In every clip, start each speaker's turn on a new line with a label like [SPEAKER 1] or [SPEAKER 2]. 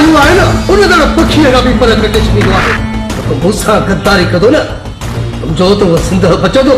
[SPEAKER 1] ॻाल्हियूं आहे न उन दड़ पखीअ खां बि परख ॾिसणो आहे। त मूंसां गद्दारी कंदो न सम्झो त उहो सिंध बचंदो।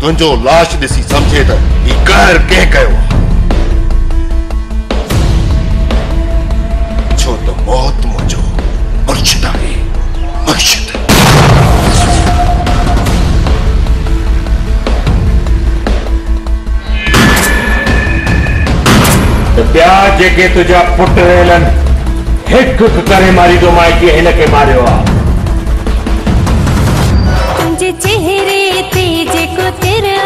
[SPEAKER 2] तुंहिंजो लाश ॾिसी समझे त ही कहर कंहिं कयो आहे। छो त मौत मुंहिंजो मुर्शिद आहे, मुर्शिद।
[SPEAKER 3] त ॿिया जेके तुंहिंजा पुट रहलनि हिकु हिकु करे मारींदो मां कि हिन खे मारियो आहे।
[SPEAKER 4] तुंहिंजे चेहरे ते जेको तेरा